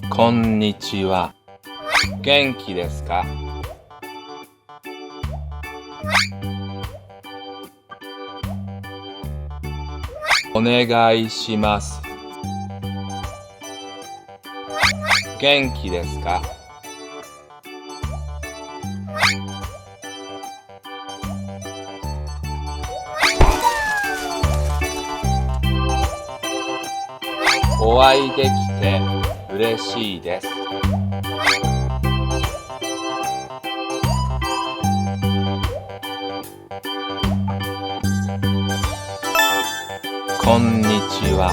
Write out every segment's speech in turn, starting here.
こんにちは。元気ですか？お願いします。元気ですか？お会いできて嬉しいです。こんにちは。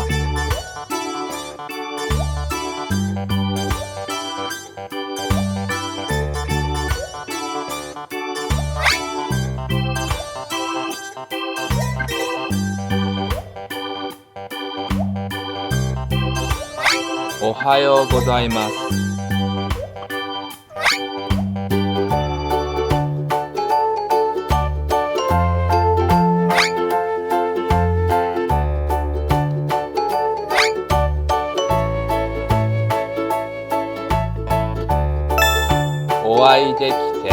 おはようございます。お会いできて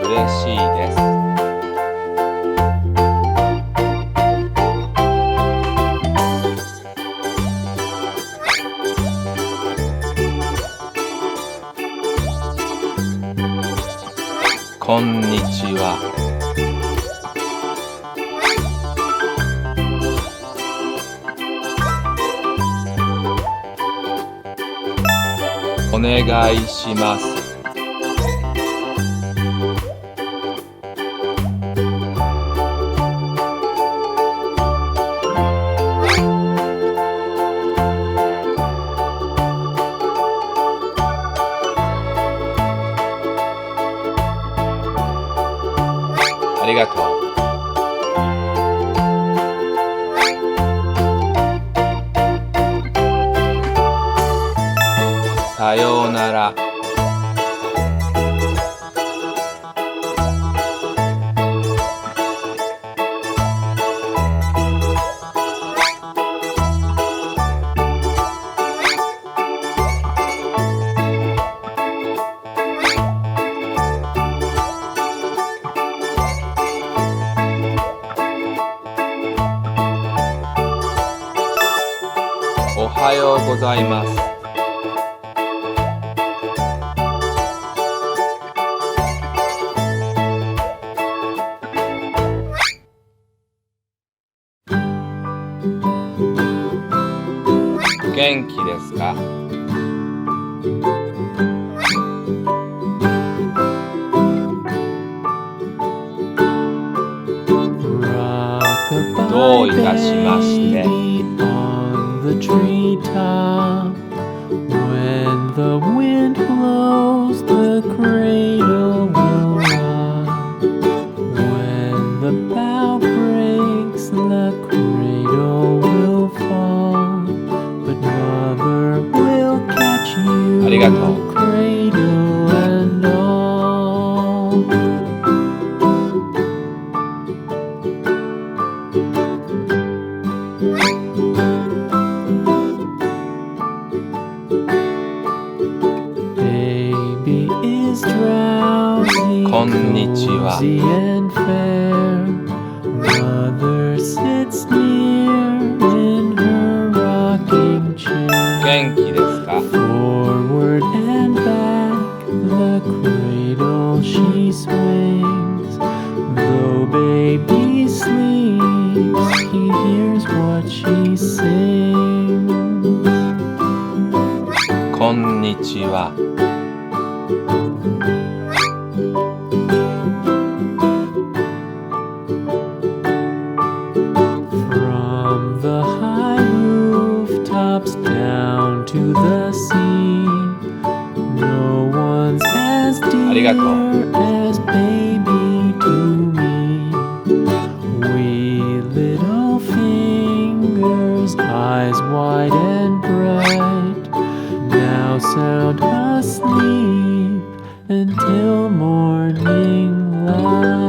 嬉しいです。こんにちは。お願いします。ありがとう。さようなら。おはようございます。元気ですか？どういたしまして。The treetop. When the wind blows, the cradle will rock. When the bough breaks, the cradle will fall. But mother will catch you, ありがとう。cradle and all. Baby is drowsy, こんにちは。 cozy and fair. Mother sits near in her rocking chair. 元気ですか？ Forward and back, the cradle she swings. Though baby sleeps, he hears what she sings. こんにちは。From the high rooftops down to the sea, no one's as ありがとう。 dear as baby to me. Wee little fingers, eyes wide and bright, now sound asleep until morning light.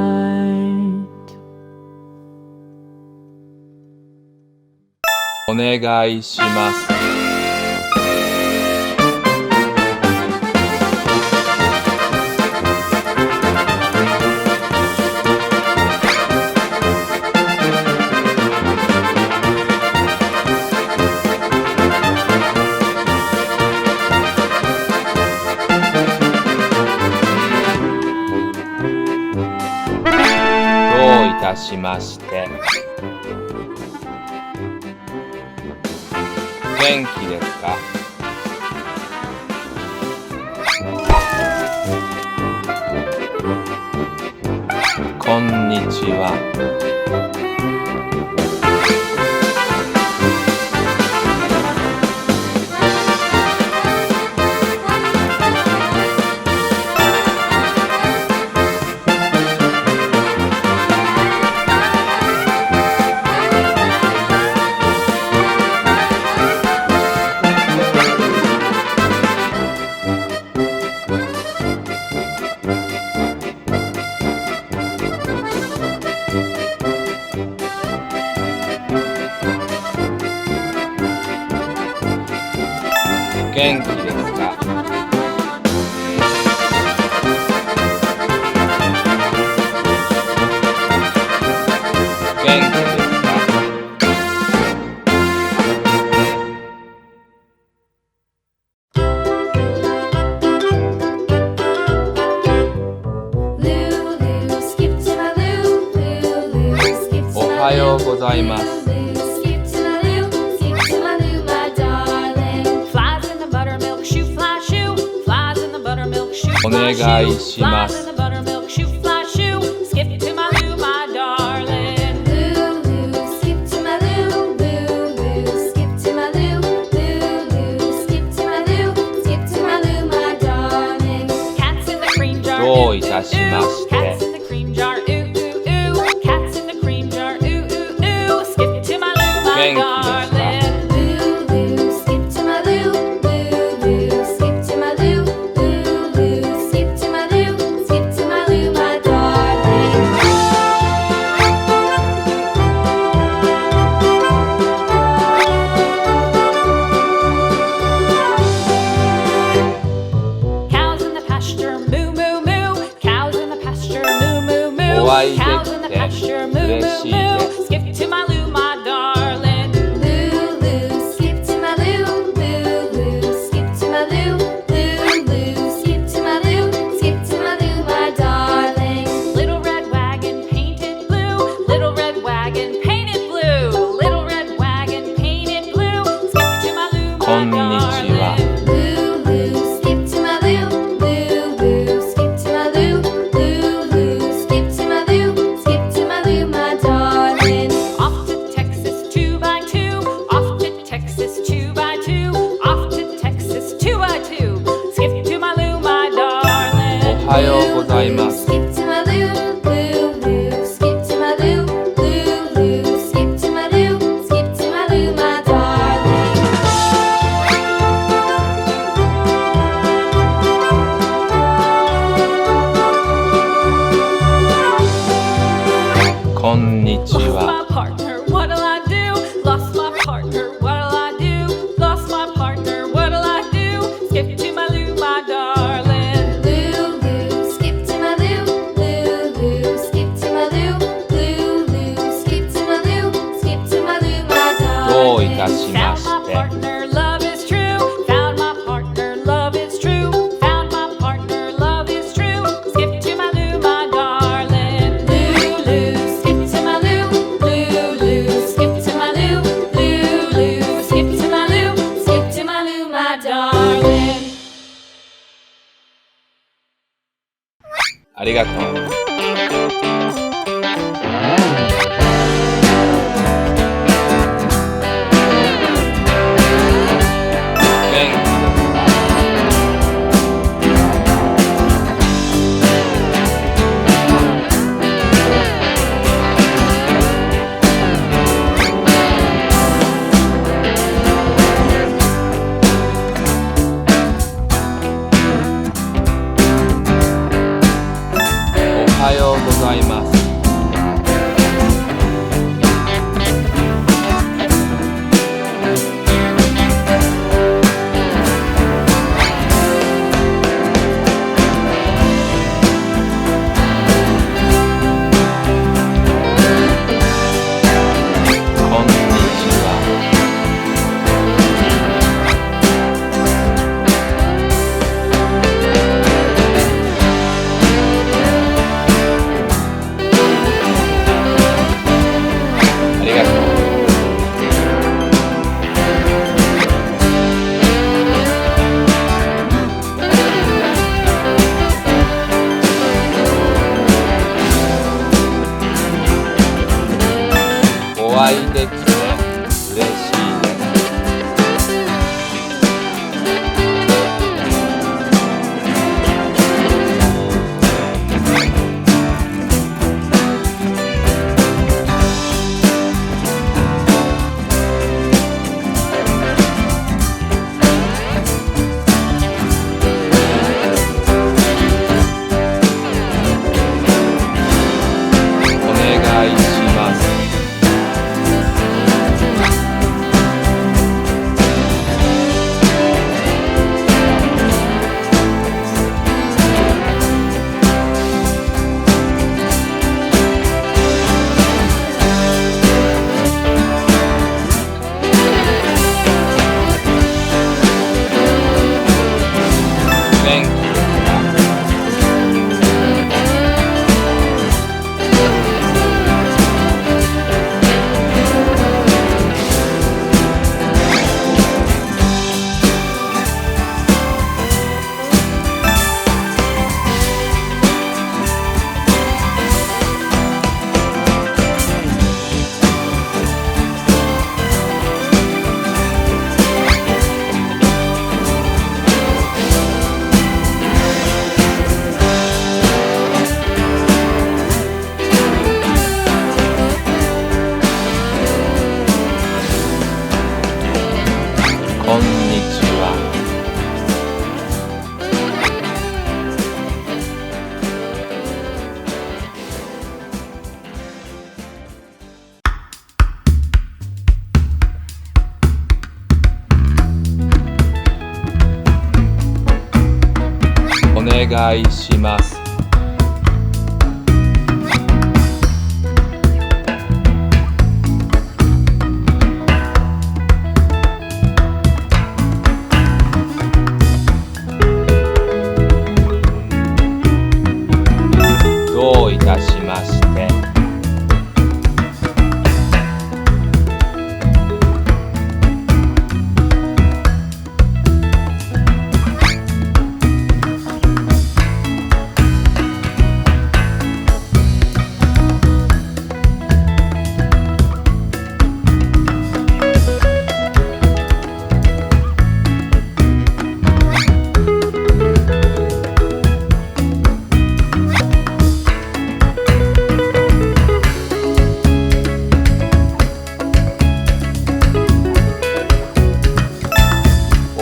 お願いします。たしまして。元気ですか？こんにちは。元気ですか？元気ですか？おはようございます。お願いします。どういたしまして。元気ですか？お会いできて嬉しいです。こんにちは。おはようございます。こんにちは。どういたしまして。ありがとう。おはようございます。願いします。どういたしまして。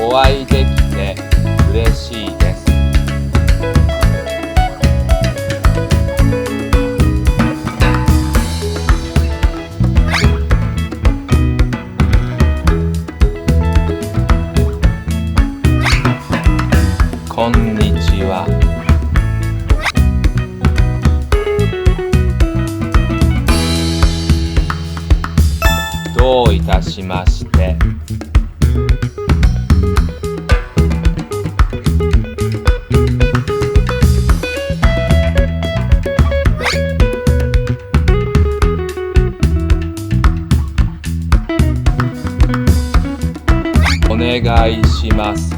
お会いできて嬉しいです。こんにちは。どういたしまして。お願いします。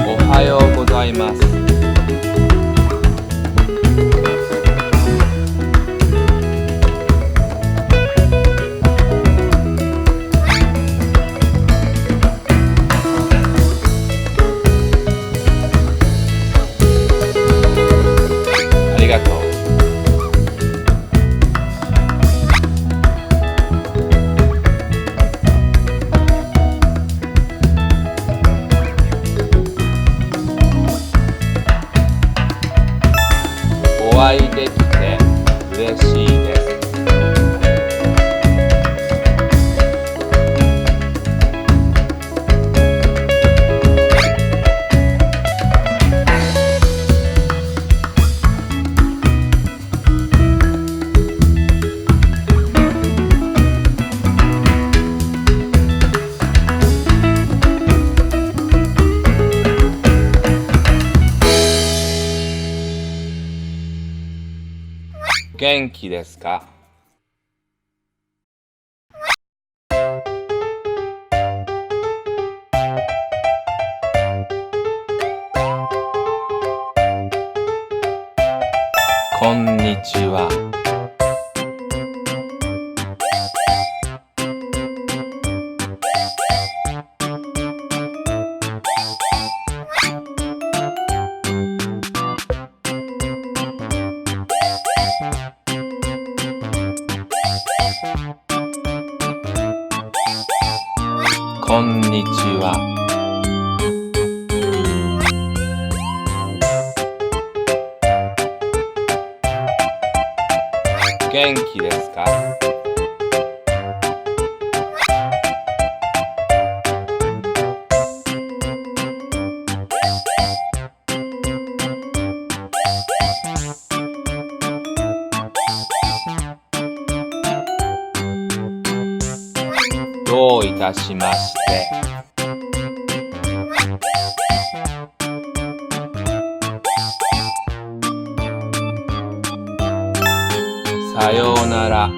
おはようございます。ありがとう。お会いできて嬉しいです。元気ですか？こんにちは。こんにちは。元気ですか？どういたしまして。さようなら。